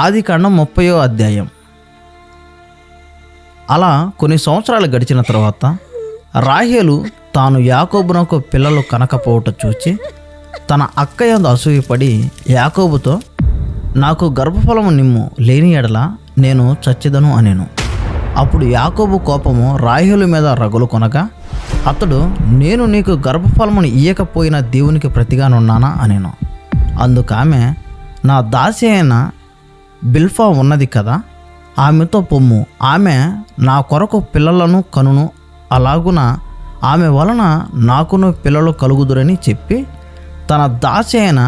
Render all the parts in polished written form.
ఆదికాండం 30వ అధ్యాయం. అలా కొన్ని సంవత్సరాలు గడిచిన తర్వాత రాహేలు తాను యాకోబునకు పిల్లలు కనకపోవట చూచి తన అక్క యందు అసూయపడి యాకోబుతో, నాకు గర్భఫలము నిమ్ము, లేని ఎడల నేను చచ్చెదను అనెను. అప్పుడు యాకోబు కోపము రాహేలు మీద రగులు కొనగా అతడు, నేను నీకు గర్భఫలమును ఇయ్యకపోయిన దేవునికి ప్రతిగానున్నానా అనెను. అందుకామె, నా దాసి అయిన బిల్ఫా ఉన్నది కదా, ఆమెతో పొమ్ము, ఆమె నా కొరకు పిల్లలను కనును, అలాగున ఆమె వలన నాకును పిల్లలు కలుగుదురని చెప్పి తన దాసి అయిన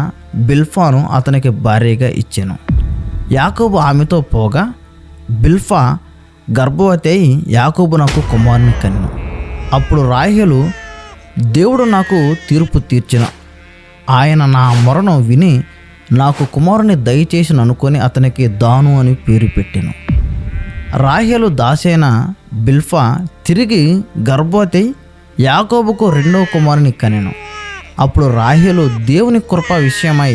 బిల్ఫాను అతనికి భార్యగా ఇచ్చెను. యాకోబు ఆమెతో పోగా బిల్ఫా గర్భవతి అయి యాకోబునకు కుమారుని కనెను. అప్పుడు రాహేలు, దేవుడు నాకు తీర్పు తీర్చిన, ఆయన నా మొరను విని నాకు కుమారుని దయచేసి అనుకొని అతనికి దాను అని పేరు పెట్టెను. రాహేలు దాసైన బిల్ఫా తిరిగి గర్భవతి యాకోబుకు రెండవ కుమారుని కనెను. అప్పుడు రాహేలు దేవుని కృప విషయమై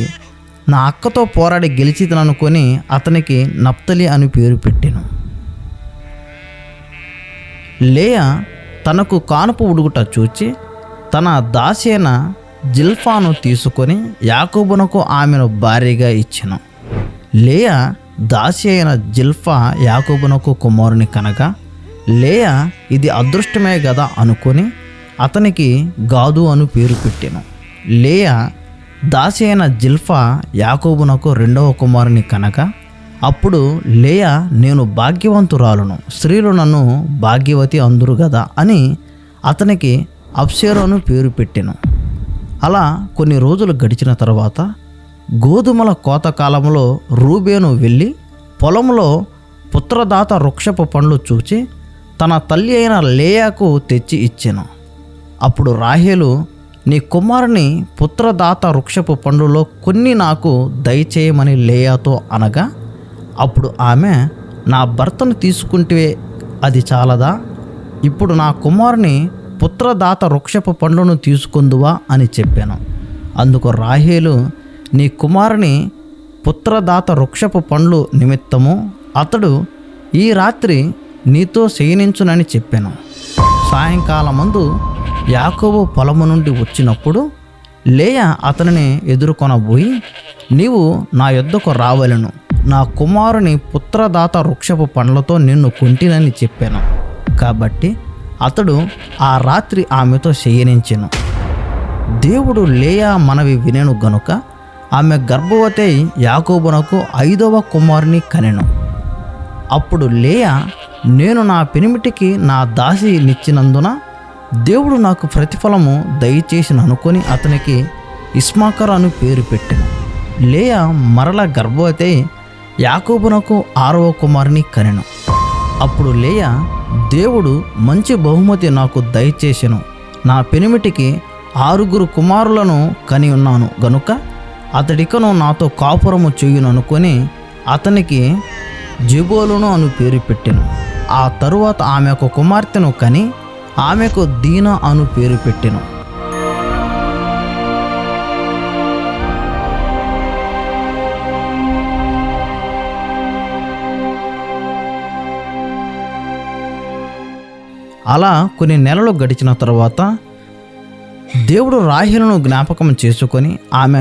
నా అక్కతో పోరాడి గెలిచిదననుకొని అతనికి నప్తలి అని పేరు పెట్టెను. లేయా తనకు కానుపు ఉడుగుట చూచి తన దాసి అయిన జిల్పాను తీసుకొని యాకోబునకు ఆమెను భార్యగా ఇచ్చెను. లేయా దాసి అయిన జిల్పా యాకోబునకు కుమారుని కనగా లేయా ఇది అదృష్టమే గదా అనుకొని అతనికి గాదు అను పేరు పెట్టెను. లేయా దాసి అయిన జిల్పా యాకోబునకు రెండవ కుమారుని కనగా అప్పుడు లేయా, నేను భాగ్యవంతురాలును, స్త్రీలు నన్ను భాగ్యవతి అందురు గదా అని అతనికి అబ్షేరు అను పేరు పెట్టెను. అలా కొన్ని రోజులు గడిచిన తర్వాత గోధుమల కోతకాలంలో రూబేను వెళ్ళి పొలంలో పుత్రదాత వృక్షపు పండ్లు చూచి తన తల్లి అయిన లేయాకు తెచ్చి ఇచ్చెను. అప్పుడు రాహేలు, నీ కుమారుని పుత్రదాత వృక్షపు పండ్లలో కొన్ని నాకు దయచేయమని లేయాతో అనగా అప్పుడు ఆమె, నా భర్తను తీసుకుంటే అది చాలదా? ఇప్పుడు నా కుమారుని పుత్రదాత వృక్షపు పండ్లను తీసుకుందువా అని చెప్పాను. అందుకు రాహేలు, నీ కుమారుని పుత్రదాత వృక్షపు పండ్లు నిమిత్తము అతడు ఈ రాత్రి నీతో శయనించునని చెప్పాను. సాయంకాలమందు యాకోబు పొలము నుండి వచ్చినప్పుడు లేయా అతనిని ఎదుర్కొనబోయి, నీవు నా యొద్దకు రావలెను, నా కుమారుని పుత్రదాత వృక్షపు పండ్లతో నిన్ను కొంటినని చెప్పాను. కాబట్టి అతడు ఆ రాత్రి ఆమెతో శయనించెను. దేవుడు లేయా మనవి వినెను గనుక ఆమె గర్భవతి యాకోబునకు 5వ కుమారుని కనెను. అప్పుడు లేయా, నేను నా పెనిమిటికి నా దాసి నిచ్చినందున దేవుడు నాకు ప్రతిఫలము దయచేసి అనుకొని అతనికి ఇస్మాకర్ అను పేరు పెట్టెను. లేయా మరల గర్భవతి యాకోబునకు 6వ కుమారుని కనెను. అప్పుడు లేయా, దేవుడు మంచి బహుమతి నాకు దయచేసెను, నా పెనిమిటికి 6 కుమారులను కని ఉన్నాను గనుక అతడికను నాతో కాపురము చేయుననుకొని అతనికి జెబూలూను అను పేరు పెట్టెను. ఆ తరువాత ఆమె ఒక కుమార్తెను కని ఆమెకు దీనా అను పేరు పెట్టెను. అలా కొన్ని నెలలు గడిచిన తర్వాత దేవుడు రాహేలును జ్ఞాపకం చేసుకొని ఆమె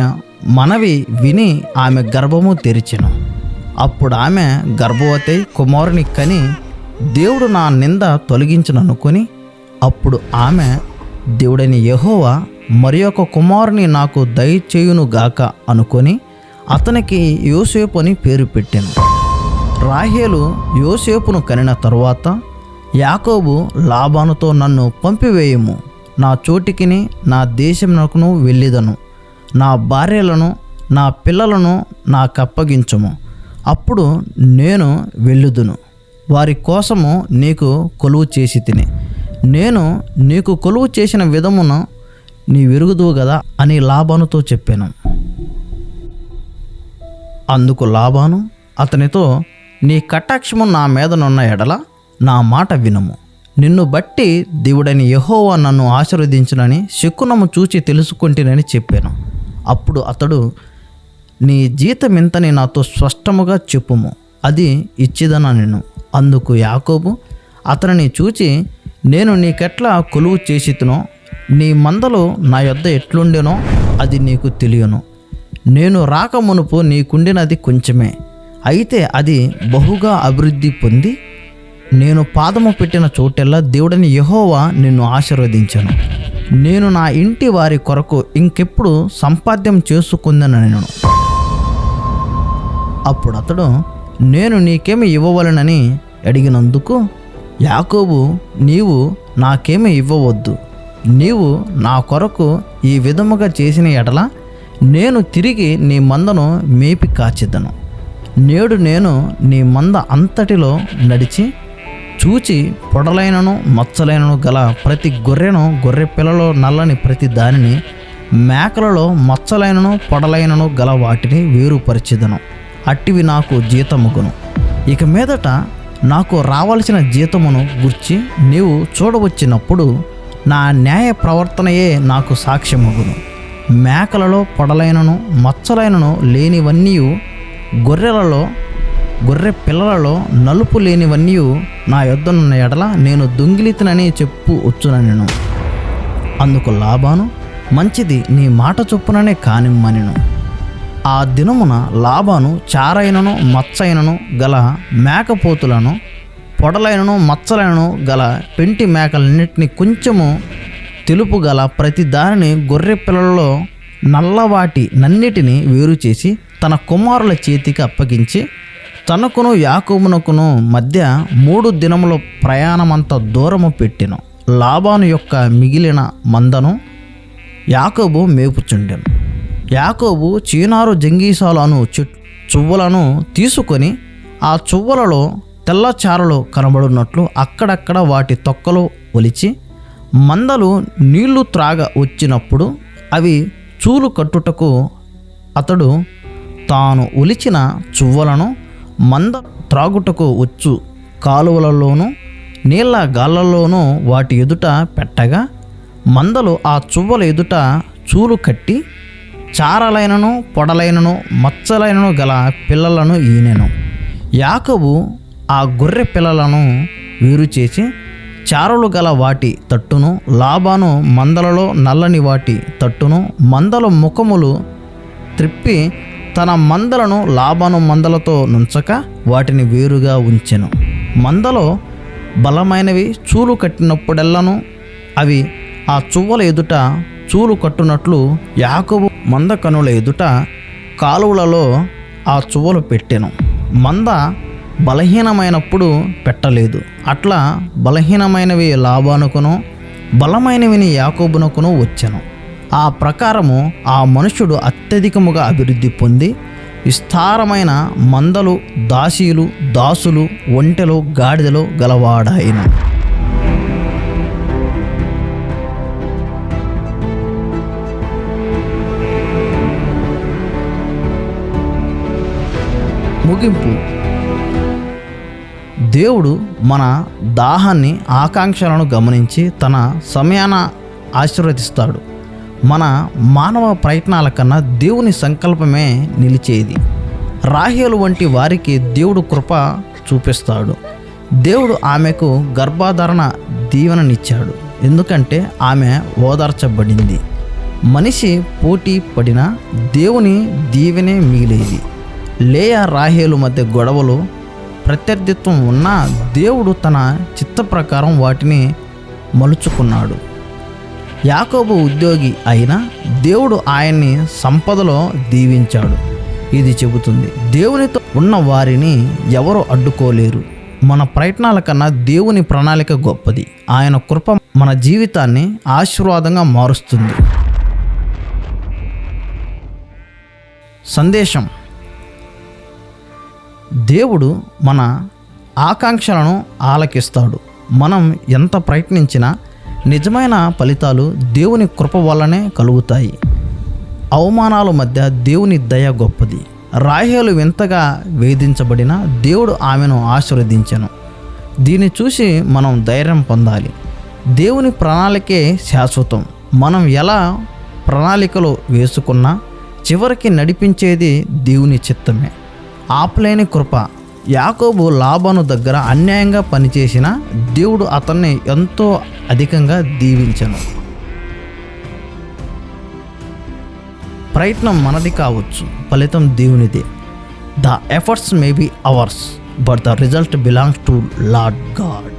మనవి విని ఆమె గర్భము తెరిచెను. అప్పుడు ఆమె గర్భవతి కుమారుని కని దేవుడు నా నింద తొలగించుననుకొని అప్పుడు ఆమె, దేవుడైన యెహోవా మరి ఒక కుమారుని నాకు దయచేయునుగాక అనుకొని అతనికి యోసేపు అని పేరు పెట్టెను. రాహేలు యోసేపును కనిన తరువాత యాకోబు లాబానుతో, నన్ను పంపివేయము, నా చోటికిని నా దేశమునకును వెళ్ళిదను, నా భార్యలను నా పిల్లలను నాకప్పగించుము, అప్పుడు నేను వెళ్ళుదును, వారి కోసము నీకు కొలువు చేసి తిని, నేను నీకు కొలువు చేసిన విధమును నీ విరుగుదువు కదా అని లాబానుతో చెప్పాను. అందుకు లాబాను అతనితో, నీ కటాక్షము నా మీదనున్న ఎడల నా మాట వినుము, నిన్ను బట్టి దేవుడని యెహోవా నన్ను ఆశీర్వదించునని శకునము చూచి తెలుసుకుంటేనని చెప్పాను. అప్పుడు అతడు, నీ జీతమెంతని నాతో స్పష్టముగా చెప్పుము, అది ఇచ్చిదనెను. అందుకు యాకోబు అతనిని చూచి, నేను నీకెట్లా కొలువు చేసితునో, నీ మందలు నా యొద్ద ఎట్లుండెనో అది నీకు తెలియను. నేను రాక మునుపు నీకుండినది కొంచెమే, అయితే అది బహుగా అభివృద్ధి పొంది నేను పాదము పెట్టిన చోటెల్లా దేవుడని యెహోవా నిన్ను ఆశీర్వదించను. నేను నా ఇంటి వారి కొరకు ఇంకెప్పుడు సంపాద్యం చేసుకుందనెను. అప్పుడు అతడు, నేను నీకేమి ఇవ్వవలెనని అడిగినందుకు యాకోబు, నీవు నాకేమి ఇవ్వవద్దు. నీవు నా కొరకు ఈ విధముగా చేసిన ఎడల నేను తిరిగి నీ మందను మేపి కాచిద్దను. నేడు నేను నీ మంద అంతటిలో నడిచి చూచి పొడలైనను మచ్చలైనను గల ప్రతి గొర్రెను, గొర్రె పిల్లలో నల్లని ప్రతి దానిని, మేకలలో మచ్చలైనను పొడలైనను గల వాటిని వేరుపరిచెదను. అట్టివి నాకు జీతముగును. ఇక మీదట నాకు రావలసిన జీతమును గూర్చి నీవు చూడవచ్చినప్పుడు నా న్యాయ ప్రవర్తనయే నాకు సాక్ష్యమగును. మేకలలో పొడలైనను మచ్చలైనను లేనివన్నీ, గొర్రెలలో, గొర్రె పిల్లలలో నలుపు లేనివన్నీ నా యొద్దనున్న ఎడల నేను దొంగిలితనని చెప్పు వచ్చుననెను. అందుకు లాబాను, మంచిది, నీ మాట చొప్పుననే కానిమ్మనెను. ఆ దినమున లాబాను చారైనను మచ్చైనను గల మేకపోతులను, పొడలైనను మచ్చలైనను గల పెంటి మేకలన్నిటినీ, కొంచెము తెలుపు గల ప్రతి దానిని, గొర్రె పిల్లలలో నల్లవాటి నన్నిటిని వేరు చేసి తన కుమారుల చేతికి అప్పగించి తనకును యాకోబునకును మధ్య 3 దినముల ప్రయాణమంత దూరము పెట్టెను. లాబాను యొక్క మిగిలిన మందను యాకోబు మేపుచుండెను. యాకోబు చీనారు జంగీసాలు అను చువ్వలను తీసుకొని ఆ చువ్వలలో తెల్లచారలు కనబడినట్లు అక్కడక్కడ వాటి తొక్కలు ఒలిచి, మందలు నీళ్లు త్రాగ వచ్చినప్పుడు అవి చూలు కట్టుటకు అతడు తాను ఒలిచిన చువ్వలను మంద త్రాగుటకు వచ్చు కాలువలలోనూ నీళ్ళ గాళ్ళలోనూ వాటి ఎదుట పెట్టగా, మందలు ఆ చువ్వల ఎదుట చూలు కట్టి చారలైనను పొడలైనను మచ్చలైనను గల పిల్లలను ఈనెను. యాకోబు ఆ గొర్రె పిల్లలను వేరు చేసి చారలు గల వాటి తట్టును, లాబాను మందలలో నల్లని వాటి తట్టును, మందల ముఖములు త్రిప్పి తన మందలను లాబాను మందలతో నుంచక వాటిని వేరుగా ఉంచెను. మందలో బలమైనవి చూలు కట్టినప్పుడెల్లను అవి ఆ చువ్వల ఎదుట చూలు కట్టునట్లు యాకోబు మంద కనుల ఎదుట కాలువలలో ఆ చువ్వలు పెట్టెను. మంద బలహీనమైనప్పుడు పెట్టలేదు. అట్లా బలహీనమైనవి లాబానుకును, బలమైనవిని యాకోబునకును వచ్చెను. ఆ ప్రకారము ఆ మనుష్యుడు అత్యధికముగా అభివృద్ధి పొంది విస్తారమైన మందలు, దాసీలు, దాసులు, ఒంటెలు, గాడిదలు గలవాడాయను. ముగింపు. దేవుడు మన దాహాన్ని, ఆకాంక్షలను గమనించి తన సమయాన ఆశీర్వదిస్తాడు. మన మానవ ప్రయత్నాల కన్నా దేవుని సంకల్పమే నిలిచేది. రాహేలు వంటి వారికి దేవుడు కృప చూపిస్తాడు. దేవుడు ఆమెకు గర్భధారణ దీవెననిచ్చాడు, ఎందుకంటే ఆమె ఓదార్చబడింది. మనిషి పోటీ పడిన దేవుని దీవెనే మిగిలేది. లేయా రాహేలు మధ్య గొడవలు, ప్రత్యర్థిత్వం ఉన్నా దేవుడు తన చిత్త ప్రకారం వాటిని మలుచుకున్నాడు. యాకోబు ఉద్యోగి అయినా దేవుడు ఆయన్ని సంపదలో దీవించాడు. ఇది చెబుతుంది, దేవునితో ఉన్న వారిని ఎవరు అడ్డుకోలేరు. మన ప్రయత్నాల కన్నా దేవుని ప్రణాళిక గొప్పది. ఆయన కృప మన జీవితాన్ని ఆశీర్వాదంగా మారుస్తుంది. సందేశం. దేవుడు మన ఆకాంక్షలను ఆలకిస్తాడు. మనం ఎంత ప్రయత్నించినా నిజమైన ఫలితాలు దేవుని కృప వల్లనే కలుగుతాయి. అవమానాల మధ్య దేవుని దయ గొప్పది. రాహేలు వింతగా వేధించబడిన దేవుడు ఆమెను ఆశీర్వదించెను. దీన్ని చూసి మనం ధైర్యం పొందాలి. దేవుని ప్రణాళికే శాశ్వతం. మనం ఎలా ప్రణాళికలు వేసుకున్నా చివరికి నడిపించేది దేవుని చిత్తమే. ఆపలేని కృప. యాకోబు లాబాను దగ్గర అన్యాయంగా పనిచేసిన దేవుడు అతన్ని ఎంతో అధికంగా దీవించెను. ప్రయత్నం మనది కావచ్చు, ఫలితం దేవునిదే. The efforts may be ours, but the result belongs to lord God.